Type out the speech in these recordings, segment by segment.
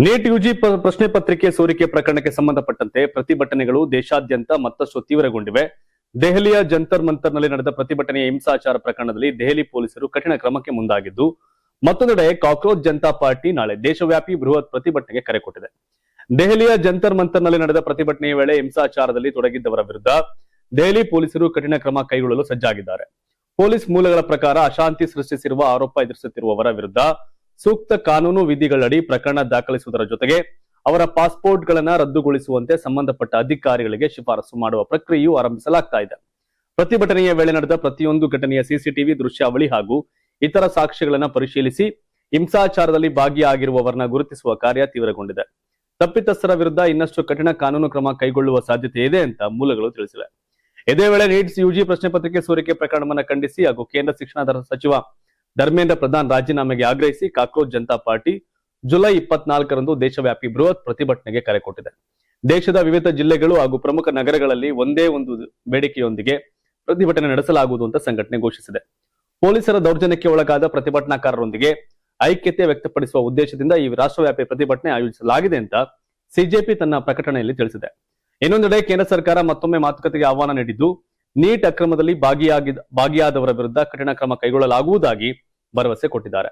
NEET UG ಪ್ರಶ್ನೆ ಪತ್ರಿಕೆ ಸೋರಿಕೆ ಪ್ರಕರಣಕ್ಕೆ ಸಂಬಂಧಪಟ್ಟಂತೆ ಪ್ರತಿಭಟನೆಗಳು ದೇಶಾದ್ಯಂತ ಮತ್ತಷ್ಟು ತೀವ್ರಗೊಂಡಿವೆ. ದೆಹಲಿಯ ಜಂತರ್ ಮಂತರ್ನಲ್ಲಿ ನಡೆದ ಪ್ರತಿಭಟನೆಯ ಹಿಂಸಾಚಾರ ಪ್ರಕರಣದಲ್ಲಿ ದೆಹಲಿ ಪೊಲೀಸರು ಕಠಿಣ ಕ್ರಮಕ್ಕೆ ಮುಂದಾಗಿದ್ದು, ಮತ್ತೊಂದೆಡೆ ಕಾಕ್ರೋಚ್ ಜನತಾ ಪಾರ್ಟಿ ನಾಳೆ ದೇಶವ್ಯಾಪಿ ಬೃಹತ್ ಪ್ರತಿಭಟನೆಗೆ ಕರೆ ಕೊಟ್ಟಿದೆ. ದೆಹಲಿಯ ಜಂತರ್ ಮಂತರ್ನಲ್ಲಿ ನಡೆದ ಪ್ರತಿಭಟನೆಯ ವೇಳೆ ಹಿಂಸಾಚಾರದಲ್ಲಿ ತೊಡಗಿದ್ದವರ ವಿರುದ್ಧ ದೆಹಲಿ ಪೊಲೀಸರು ಕಠಿಣ ಕ್ರಮ ಕೈಗೊಳ್ಳಲು ಸಜ್ಜಾಗಿದ್ದಾರೆ. ಪೊಲೀಸ್ ಮೂಲಗಳ ಪ್ರಕಾರ ಅಶಾಂತಿ ಸೃಷ್ಟಿಸಿರುವ ಆರೋಪ ಎದುರಿಸುತ್ತಿರುವವರ ವಿರುದ್ಧ ಸೂಕ್ತ ಕಾನೂನು ವಿಧಿಗಳಡಿ ಪ್ರಕರಣ ದಾಖಲಿಸುವುದರ ಜೊತೆಗೆ ಅವರ ಪಾಸ್ಪೋರ್ಟ್ಗಳನ್ನ ರದ್ದುಗೊಳಿಸುವಂತೆ ಸಂಬಂಧಪಟ್ಟ ಅಧಿಕಾರಿಗಳಿಗೆ ಶಿಫಾರಸು ಮಾಡುವ ಪ್ರಕ್ರಿಯೆಯು ಆರಂಭಿಸಲಾಗ್ತಾ ಇದೆ. ಪ್ರತಿಭಟನೆಯ ವೇಳೆ ನಡೆದ ಪ್ರತಿಯೊಂದು ಘಟನೆಯ ಸಿಸಿಟಿವಿ ದೃಶ್ಯಾವಳಿ ಹಾಗೂ ಇತರ ಸಾಕ್ಷ್ಯಗಳನ್ನ ಪರಿಶೀಲಿಸಿ ಹಿಂಸಾಚಾರದಲ್ಲಿ ಭಾಗಿಯಾಗಿರುವವರನ್ನ ಗುರುತಿಸುವ ಕಾರ್ಯ ತೀವ್ರಗೊಂಡಿದೆ. ತಪ್ಪಿತಸ್ಥರ ವಿರುದ್ಧ ಇನ್ನಷ್ಟು ಕಠಿಣ ಕಾನೂನು ಕ್ರಮ ಕೈಗೊಳ್ಳುವ ಸಾಧ್ಯತೆ ಇದೆ ಅಂತ ಮೂಲಗಳು ತಿಳಿಸಿವೆ. ಇದೇ ವೇಳೆ ನೀಟ್ ಯುಜಿ ಪ್ರಶ್ನೆ ಪತ್ರಿಕೆ ಸೋರಿಕೆ ಪ್ರಕರಣವನ್ನು ಖಂಡಿಸಿ ಹಾಗೂ ಕೇಂದ್ರ ಶಿಕ್ಷಣ ಸಚಿವ ಧರ್ಮೇಂದ್ರ ಪ್ರಧಾನ್ ರಾಜೀನಾಮೆಗೆ ಆಗ್ರಹಿಸಿ ಕಾಕ್ರೋಚ್ ಜನತಾ ಪಾರ್ಟಿ ಜುಲೈ 24ರಂದು ದೇಶವ್ಯಾಪಿ ಬೃಹತ್ ಪ್ರತಿಭಟನೆಗೆ ಕರೆ ಕೊಟ್ಟಿದೆ. ದೇಶದ ವಿವಿಧ ಜಿಲ್ಲೆಗಳು ಹಾಗೂ ಪ್ರಮುಖ ನಗರಗಳಲ್ಲಿ ಒಂದೇ ಒಂದು ಬೇಡಿಕೆಯೊಂದಿಗೆ ಪ್ರತಿಭಟನೆ ನಡೆಸಲಾಗುವುದು ಅಂತ ಸಂಘಟನೆ ಘೋಷಿಸಿದೆ. ಪೊಲೀಸರ ದೌರ್ಜನ್ಯಕ್ಕೆ ಒಳಗಾದ ಪ್ರತಿಭಟನಾಕಾರರೊಂದಿಗೆ ಐಕ್ಯತೆ ವ್ಯಕ್ತಪಡಿಸುವ ಉದ್ದೇಶದಿಂದ ಈ ರಾಷ್ಟ್ರವ್ಯಾಪಿ ಪ್ರತಿಭಟನೆ ಆಯೋಜಿಸಲಾಗಿದೆ ಅಂತ ಸಿಜೆಪಿ ತನ್ನ ಪ್ರಕಟಣೆಯಲ್ಲಿ ತಿಳಿಸಿದೆ. ಇನ್ನೊಂದೆಡೆ ಕೇಂದ್ರ ಸರ್ಕಾರ ಮತ್ತೊಮ್ಮೆ ಮಾತುಕತೆಗೆ ಆಹ್ವಾನ ನೀಡಿದ್ದು, ನೀಟ್ ಅಕ್ರಮದಲ್ಲಿ ಭಾಗಿಯಾದವರ ವಿರುದ್ಧ ಕಠಿಣ ಕ್ರಮ ಕೈಗೊಳ್ಳಲಾಗುವುದಾಗಿ ಭರವಸೆ ಕೊಟ್ಟಿದ್ದಾರೆ.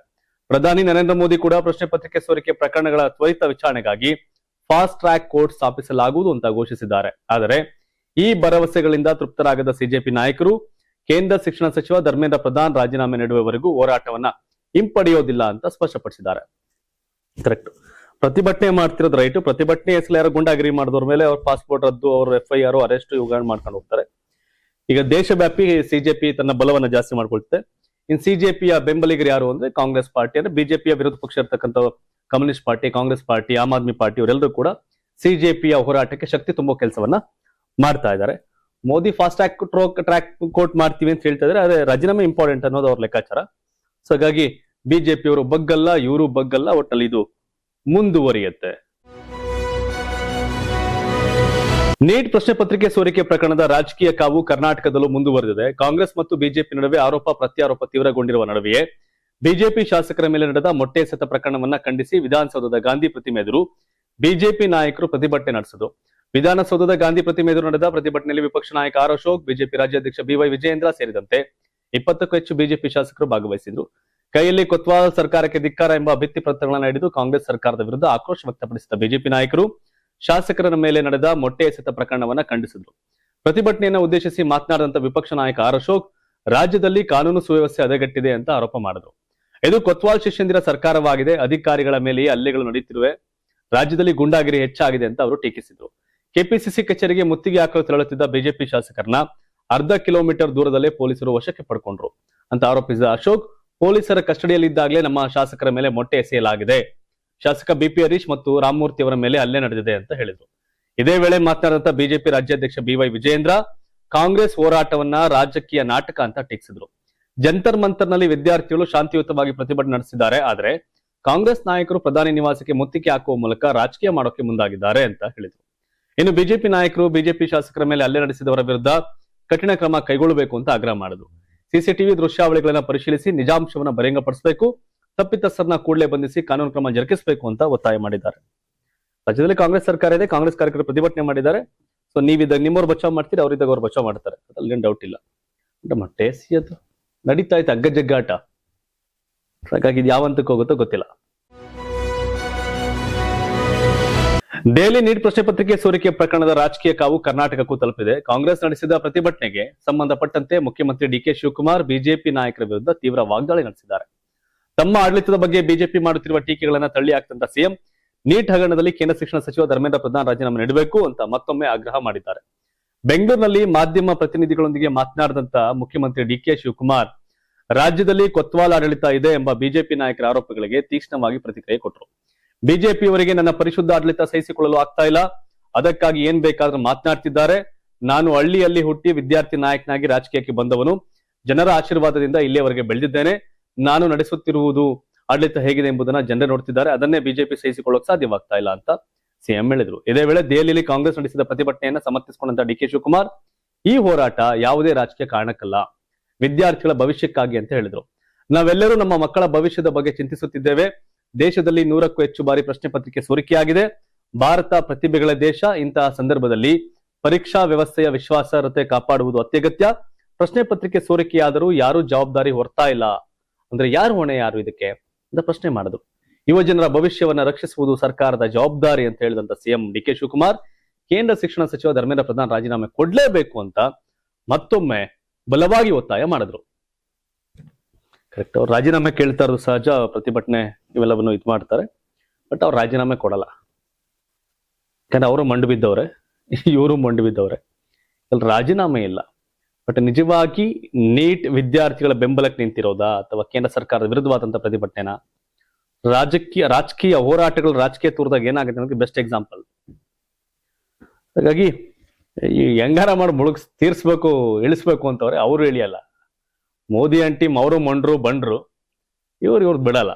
ಪ್ರಧಾನಿ ನರೇಂದ್ರ ಮೋದಿ ಕೂಡ ಪ್ರಶ್ನೆ ಪತ್ರಿಕೆ ಸೋರಿಕೆ ಪ್ರಕರಣಗಳ ತ್ವರಿತ ವಿಚಾರಣೆಗಾಗಿ ಫಾಸ್ಟ್ ಟ್ರ್ಯಾಕ್ ಕೋರ್ಟ್ ಸ್ಥಾಪಿಸಲಾಗುವುದು ಅಂತ ಘೋಷಿಸಿದ್ದಾರೆ. ಆದರೆ ಈ ಭರವಸೆಗಳಿಂದ ತೃಪ್ತರಾಗದ ಸಿಜೆಪಿ ನಾಯಕರು ಕೇಂದ್ರ ಶಿಕ್ಷಣ ಸಚಿವ ಧರ್ಮೇಂದ್ರ ಪ್ರಧಾನ್ ರಾಜೀನಾಮೆ ನೀಡುವವರೆಗೂ ಹೋರಾಟವನ್ನ ಹಿಂಪಡೆಯೋದಿಲ್ಲ ಅಂತ ಸ್ಪಷ್ಟಪಡಿಸಿದ್ದಾರೆ. ಕರೆಕ್ಟ್, ಪ್ರತಿಭಟನೆ ಮಾಡ್ತಿರೋದು ರೈಟ್. ಪ್ರತಿಭಟನೆ ಹೆಸರು ಯಾರೋ ಗುಂಡಾಗಿರಿ ಮಾಡಿದವ್ರ ಮೇಲೆ ಅವ್ರ ಪಾಸ್ಪೋರ್ಟ್ ರದ್ದು, ಅವ್ರ FIR ಅರೆಸ್ಟ್ ಇವುಗಳನ್ನ ಮಾಡ್ಕೊಂಡು ಹೋಗ್ತಾರೆ. ಈಗ ದೇಶವ್ಯಾಪಿ ಸಿಜೆಪಿ ತನ್ನ ಬಲವನ್ನ ಜಾಸ್ತಿ ಮಾಡ್ಕೊಳ್ತದೆ. ಇನ್ ಸಿಜೆಪಿಯ ಬೆಂಬಲಿಗರು ಯಾರು ಅಂದ್ರೆ ಕಾಂಗ್ರೆಸ್ ಪಾರ್ಟಿ, ಅಂದ್ರೆ ಬಿಜೆಪಿಯ ವಿರೋಧ ಪಕ್ಷ ಇರ್ತಕ್ಕಂಥ communist party, Congress party, Aam Aadmi party ಇವರೆಲ್ಲರೂ ಕೂಡ ಸಿಜೆಪಿಯ ಹೋರಾಟಕ್ಕೆ ಶಕ್ತಿ ತುಂಬೋ ಕೆಲಸವನ್ನ ಮಾಡ್ತಾ ಇದ್ದಾರೆ. ಮೋದಿ ಫಾಸ್ಟ್ ಟ್ರ್ಯಾಕ್ ಕೋರ್ಟ್ ಮಾಡ್ತೀವಿ ಅಂತ ಹೇಳ್ತಾ ಇದ್ದಾರೆ. ಅದೇ ರಾಜೀನಾಮೆ ಇಂಪಾರ್ಟೆಂಟ್ ಅನ್ನೋದು ಅವ್ರ ಲೆಕ್ಕಾಚಾರ. ಸೊ ಹಾಗಾಗಿ ಬಿಜೆಪಿಯವರು ಬಗ್ಗಲ್ಲ, ಇವರು ಬಗ್ಗಲ್ಲ, ಒಟ್ಟಲ್ಲಿ ಇದು ಮುಂದುವರಿಯುತ್ತೆ. ನೀಟ್ ಪ್ರಶ್ನೆ ಪತ್ರಿಕೆ ಸೋರಿಕೆ ಪ್ರಕರಣದ ರಾಜಕೀಯ ಕಾವು ಕರ್ನಾಟಕದಲ್ಲೂ ಮುಂದುವರೆದಿದೆ. ಕಾಂಗ್ರೆಸ್ ಮತ್ತು ಬಿಜೆಪಿ ನಡುವೆ ಆರೋಪ ಪ್ರತ್ಯಾರೋಪ ತೀವ್ರಗೊಂಡಿರುವ ನಡುವೆಯೇ ಬಿಜೆಪಿ ಶಾಸಕರ ಮೇಲೆ ನಡೆದ ಮೊಟ್ಟೆ ಎಸೆತ ಪ್ರಕರಣವನ್ನ ಖಂಡಿಸಿ ವಿಧಾನಸೌಧದ ಗಾಂಧಿ ಪ್ರತಿಮೆ ಎದುರು ಬಿಜೆಪಿ ನಾಯಕರು ಪ್ರತಿಭಟನೆ ನಡೆಸಿದರು. ವಿಧಾನಸೌಧದ ಗಾಂಧಿ ಪ್ರತಿಮೆ ಎದುರು ನಡೆದ ಪ್ರತಿಭಟನೆಯಲ್ಲಿ ವಿಪಕ್ಷ ನಾಯಕ ಆರ್ ಅಶೋಕ್, ಬಿಜೆಪಿ ರಾಜ್ಯಾಧ್ಯಕ್ಷ BY ವಿಜಯೇಂದ್ರ ಸೇರಿದಂತೆ 20ಕ್ಕೂ ಹೆಚ್ಚು ಬಿಜೆಪಿ ಶಾಸಕರು ಭಾಗವಹಿಸಿದ್ರು. ಕೈಯಲ್ಲಿ ಕೊತ್ವಾಲ್ ಸರ್ಕಾರಕ್ಕೆ ಧಿಕ್ಕಾರ ಎಂಬ ಭಿತ್ತಿ ಪತ್ರಗಳನ್ನು ಹಿಡಿದು ಕಾಂಗ್ರೆಸ್ ಸರ್ಕಾರದ ವಿರುದ್ಧ ಆಕ್ರೋಶ ವ್ಯಕ್ತಪಡಿಸಿದ ಬಿಜೆಪಿ ನಾಯಕರು ಶಾಸಕರ ಮೇಲೆ ನಡೆದ ಮೊಟ್ಟೆ ಎಸೆತ ಪ್ರಕರಣವನ್ನ ಖಂಡಿಸಿದ್ರು. ಪ್ರತಿಭಟನೆಯನ್ನ ಉದ್ದೇಶಿಸಿ ಮಾತನಾಡಿದಂತ ವಿಪಕ್ಷ ನಾಯಕ ಆರ್ ಅಶೋಕ್ ರಾಜ್ಯದಲ್ಲಿ ಕಾನೂನು ಸುವ್ಯವಸ್ಥೆ ಹದಗೆಟ್ಟಿದೆ ಅಂತ ಆರೋಪ ಮಾಡಿದ್ರು. ಇದು ಕೊತ್ವಾಲ್ ಶಿಷ್ಯಂದಿರ ಸರ್ಕಾರವಾಗಿದೆ, ಅಧಿಕಾರಿಗಳ ಮೇಲೆಯೇ ಹಲ್ಲೆಗಳು ನಡೆಯುತ್ತಿರುವೆ, ರಾಜ್ಯದಲ್ಲಿ ಗುಂಡಾಗಿರಿ ಹೆಚ್ಚಾಗಿದೆ ಅಂತ ಅವರು ಟೀಕಿಸಿದ್ರು. ಕೆಪಿಸಿಸಿ ಕಚೇರಿಗೆ ಮುತ್ತಿಗೆ ಹಾಕಲು ತೆರಳುತ್ತಿದ್ದ ಬಿಜೆಪಿ ಶಾಸಕರನ್ನ ಅರ್ಧ ಕಿಲೋಮೀಟರ್ ದೂರದಲ್ಲೇ ಪೊಲೀಸರು ವಶಕ್ಕೆ ಪಡ್ಕೊಂಡ್ರು ಅಂತ ಆರೋಪಿಸಿದ ಅಶೋಕ್, ಪೊಲೀಸರ ಕಸ್ಟಡಿಯಲ್ಲಿದ್ದಾಗಲೇ ನಮ್ಮ ಶಾಸಕರ ಮೇಲೆ ಮೊಟ್ಟೆ ಎಸೆಯಲಾಗಿದೆ, ಶಾಸಕ BP ಹರೀಶ್ ಮತ್ತು ರಾಮಮೂರ್ತಿ ಅವರ ಮೇಲೆ ಹಲ್ಲೆ ನಡೆದಿದೆ ಅಂತ ಹೇಳಿದ್ರು. ಇದೇ ವೇಳೆ ಮಾತನಾಡಿದಂತ ಬಿಜೆಪಿ ರಾಜ್ಯಾಧ್ಯಕ್ಷ BY ವಿಜಯೇಂದ್ರ ಕಾಂಗ್ರೆಸ್ ಹೋರಾಟವನ್ನ ರಾಜಕೀಯ ನಾಟಕ ಅಂತ ಟೀಕಿಸಿದ್ರು. ಜಂತರ್ ಮಂತರ್ನಲ್ಲಿ ವಿದ್ಯಾರ್ಥಿಗಳು ಶಾಂತಿಯುತವಾಗಿ ಪ್ರತಿಭಟನೆ ನಡೆಸಿದ್ದಾರೆ, ಆದರೆ ಕಾಂಗ್ರೆಸ್ ನಾಯಕರು ಪ್ರಧಾನಿ ನಿವಾಸಕ್ಕೆ ಮುತ್ತಿಗೆ ಹಾಕುವ ಮೂಲಕ ರಾಜಕೀಯ ಮಾಡೋಕೆ ಮುಂದಾಗಿದ್ದಾರೆ ಅಂತ ಹೇಳಿದ್ರು. ಇನ್ನು ಬಿಜೆಪಿ ನಾಯಕರು ಬಿಜೆಪಿ ಶಾಸಕರ ಮೇಲೆ ಹಲ್ಲೆ ನಡೆಸಿದವರ ವಿರುದ್ಧ ಕಠಿಣ ಕ್ರಮ ಕೈಗೊಳ್ಳಬೇಕು ಅಂತ ಆಗ್ರಹ ಮಾಡಿದ್ರು. ಸಿಸಿಟಿವಿ ದೃಶ್ಯಾವಳಿಗಳನ್ನ ಪರಿಶೀಲಿಸಿ ನಿಜಾಂಶವನ್ನ ಬಹಿರಂಗಪಡಿಸಬೇಕು, ತಪ್ಪಿತಸ್ಥರನ್ನ ಕೂಡಲೇ ಬಂಧಿಸಿ ಕಾನೂನು ಕ್ರಮ ಜರುಗಿಸಬೇಕು ಅಂತ ಒತ್ತಾಯ ಮಾಡಿದ್ದಾರೆ. ರಾಜ್ಯದಲ್ಲಿ ಕಾಂಗ್ರೆಸ್ ಸರ್ಕಾರ ಇದೆ, ಕಾಂಗ್ರೆಸ್ ಕಾರ್ಯಕರ್ತರು ಪ್ರತಿಭಟನೆ ಮಾಡಿದ್ದಾರೆ. ಸೊ ನೀವಿದ್ದಾಗ ನಿಮ್ಮವ್ರು ಬಚಾವ್ ಮಾಡ್ತೀರಿ, ಅವ್ರಿದ್ದಾಗ ಅವ್ರು ಬಚಾವ್ ಮಾಡ್ತಾರೆ, ಅದ್ರಲ್ಲಿ ಡೌಟ್ ಇಲ್ಲ. ಮೊಟ್ಟೆ ಎಸೆಯೋದು ನಡೀತಾ ಇತ್ತು, ಅಗ್ಗಜಗ್ಗಾಟ. ಹಾಗಾಗಿ ಇದು ಯಾವ ಹಂತಕ್ಕೆ ಹೋಗುತ್ತೋ ಗೊತ್ತಿಲ್ಲ. ದೆಹಲಿ ನೀಟ್ ಪ್ರಶ್ನೆ ಪತ್ರಿಕೆ ಸೋರಿಕೆ ಪ್ರಕರಣದ ರಾಜಕೀಯ ಕಾವು ಕರ್ನಾಟಕಕ್ಕೂ ತಲುಪಿದೆ. ಕಾಂಗ್ರೆಸ್ ನಡೆಸಿದ ಪ್ರತಿಭಟನೆಗೆ ಸಂಬಂಧಪಟ್ಟಂತೆ ಮುಖ್ಯಮಂತ್ರಿ DK ಶಿವಕುಮಾರ್ ಬಿಜೆಪಿ ನಾಯಕರ ವಿರುದ್ಧ ತೀವ್ರ ವಾಗ್ದಾಳಿ ನಡೆಸಿದ್ದಾರೆ. ತಮ್ಮ ಆಡಳಿತದ ಬಗ್ಗೆ ಬಿಜೆಪಿ ಮಾಡುತ್ತಿರುವ ಟೀಕೆಗಳನ್ನ ತಳ್ಳಿ ಹಾಕಿದಂತ ಸಿಎಂ ನೀಟ್ ಹಗರಣದಲ್ಲಿ ಕೇಂದ್ರ ಶಿಕ್ಷಣ ಸಚಿವ ಧರ್ಮೇಂದ್ರ ಪ್ರಧಾನ್ ರಾಜೀನಾಮೆ ನೀಡಬೇಕು ಅಂತ ಮತ್ತೊಮ್ಮೆ ಆಗ್ರಹ ಮಾಡಿದ್ದಾರೆ. ಬೆಂಗಳೂರಿನಲ್ಲಿ ಮಾಧ್ಯಮ ಪ್ರತಿನಿಧಿಗಳೊಂದಿಗೆ ಮಾತನಾಡಿದಂತ ಮುಖ್ಯಮಂತ್ರಿ DK ಶಿವಕುಮಾರ್ ರಾಜ್ಯದಲ್ಲಿ ಕೊತ್ವಾಲ್ ಆಡಳಿತ ಇದೆ ಎಂಬ ಬಿಜೆಪಿ ನಾಯಕರ ಆರೋಪಗಳಿಗೆ ತೀಕ್ಷ್ಣವಾಗಿ ಪ್ರತಿಕ್ರಿಯೆ ಕೊಟ್ಟರು. ಬಿಜೆಪಿಯವರಿಗೆ ನನ್ನ ಪರಿಶುದ್ಧ ಆಡಳಿತ ಸಹಿಸಿಕೊಳ್ಳಲು ಆಗ್ತಾ ಇಲ್ಲ, ಅದಕ್ಕಾಗಿ ಏನ್ ಬೇಕಾದ್ರೂ ಮಾತನಾಡ್ತಿದ್ದಾರೆ. ನಾನು ಹಳ್ಳಿಯಲ್ಲಿ ಹುಟ್ಟಿ ವಿದ್ಯಾರ್ಥಿ ನಾಯಕನಾಗಿ ರಾಜಕೀಯಕ್ಕೆ ಬಂದವನು, ಜನರ ಆಶೀರ್ವಾದದಿಂದ ಇಲ್ಲಿಯವರೆಗೆ ಬೆಳೆದಿದ್ದೇನೆ. ನಾನು ನಡೆಸುತ್ತಿರುವುದು ಆಡಳಿತ ಹೇಗಿದೆ ಎಂಬುದನ್ನ ಜನರೇ ನೋಡ್ತಿದ್ದಾರೆ, ಅದನ್ನೇ ಬಿಜೆಪಿ ಸಹಿಸಿಕೊಳ್ಳೋಕೆ ಸಾಧ್ಯವಾಗ್ತಾ ಇಲ್ಲ ಅಂತ ಸಿಎಂ ಹೇಳಿದ್ರು. ಇದೇ ವೇಳೆ ದೆಹಲಿಯಲ್ಲಿ ಕಾಂಗ್ರೆಸ್ ನಡೆಸಿದ ಪ್ರತಿಭಟನೆಯನ್ನ ಸಮರ್ಥಿಸಿಕೊಂಡಂತ DK ಶಿವಕುಮಾರ್ ಈ ಹೋರಾಟ ಯಾವುದೇ ರಾಜಕೀಯ ಕಾರಣಕ್ಕಲ್ಲ, ವಿದ್ಯಾರ್ಥಿಗಳ ಭವಿಷ್ಯಕ್ಕಾಗಿ ಅಂತ ಹೇಳಿದ್ರು. ನಾವೆಲ್ಲರೂ ನಮ್ಮ ಮಕ್ಕಳ ಭವಿಷ್ಯದ ಬಗ್ಗೆ ಚಿಂತಿಸುತ್ತಿದ್ದೇವೆ. ದೇಶದಲ್ಲಿ 100ಕ್ಕೂ ಹೆಚ್ಚು ಬಾರಿ ಪ್ರಶ್ನೆ ಪತ್ರಿಕೆ ಸೋರಿಕೆಯಾಗಿದೆ. ಭಾರತ ಪ್ರತಿಭೆಗಳ ದೇಶ. ಇಂತಹ ಸಂದರ್ಭದಲ್ಲಿ ಪರೀಕ್ಷಾ ವ್ಯವಸ್ಥೆಯ ವಿಶ್ವಾಸಾರ್ಹತೆ ಕಾಪಾಡುವುದು ಅತ್ಯಗತ್ಯ. ಪ್ರಶ್ನೆ ಪತ್ರಿಕೆ ಸೋರಿಕೆಯಾದರೂ ಯಾರು ಜವಾಬ್ದಾರಿ ಹೊರ್ತಾ ಇಲ್ಲ ಅಂದ್ರೆ ಯಾರು ಹೊಣೆ, ಯಾರು ಇದಕ್ಕೆ ಅಂತ ಪ್ರಶ್ನೆ ಮಾಡಿದ್ರು. ಯುವ ಜನರ ಭವಿಷ್ಯವನ್ನ ರಕ್ಷಿಸುವುದು ಸರ್ಕಾರದ ಜವಾಬ್ದಾರಿ ಅಂತ ಹೇಳಿದಂತ ಸಿಎಂ ಡಿ.ಕೆ. ಶಿವಕುಮಾರ್ ಕೇಂದ್ರ ಶಿಕ್ಷಣ ಸಚಿವ ಧರ್ಮೇಂದ್ರ ಪ್ರಧಾನ್ ರಾಜೀನಾಮೆ ಕೊಡ್ಲೇಬೇಕು ಅಂತ ಮತ್ತೊಮ್ಮೆ ಬಲವಾಗಿ ಒತ್ತಾಯ ಮಾಡಿದ್ರು. ಕರೆಕ್ಟ್, ಅವ್ರು ರಾಜೀನಾಮೆ ಕೇಳ್ತಾ ಇರೋದು ಸಹಜ, ಪ್ರತಿಭಟನೆ ಇವೆಲ್ಲವನ್ನು ಇದು ಮಾಡ್ತಾರೆ. ಬಟ್ ಅವ್ರು ರಾಜೀನಾಮೆ ಕೊಡಲ್ಲ, ಯಾಕಂದ್ರೆ ಅವರು ಮಂಡು ಬಿದ್ದವ್ರೆ, ಇವರು ಮಂಡು ಬಿದ್ದವ್ರೆ. ಅಲ್ಲಿ ರಾಜೀನಾಮೆ ಇಲ್ಲ. ಬಟ್ ನಿಜವಾಗಿ ನೀಟ್ ವಿದ್ಯಾರ್ಥಿಗಳ ಬೆಂಬಲಕ್ಕೆ ನಿಂತಿರೋದಾ ಅಥವಾ ಕೇಂದ್ರ ಸರ್ಕಾರದ ವಿರುದ್ಧವಾದಂತ ಪ್ರತಿಭಟನೆನ, ರಾಜಕೀಯ ಹೋರಾಟಗಳು ರಾಜಕೀಯ ತೂರದಾಗ ಏನಾಗುತ್ತೆ ಅನ್ನೋದಕ್ಕೆ ಬೆಸ್ಟ್ ಎಕ್ಸಾಂಪಲ್. ಹಾಗಾಗಿ ಈ ಹೆಂಗಾರ ಮಾಡಿ ತೀರ್ಸ್ಬೇಕು, ಇಳಿಸ್ಬೇಕು ಅಂತವ್ರೆ, ಅವರು ಇಳಿಯಲ್ಲ. ಮೋದಿ ಅಂಡ್ ಟೀಮ್ ಅವರು ಮಂಡ್ರು ಬಂಡ್ರು, ಇವ್ರು ಬಿಡಲ್ಲ.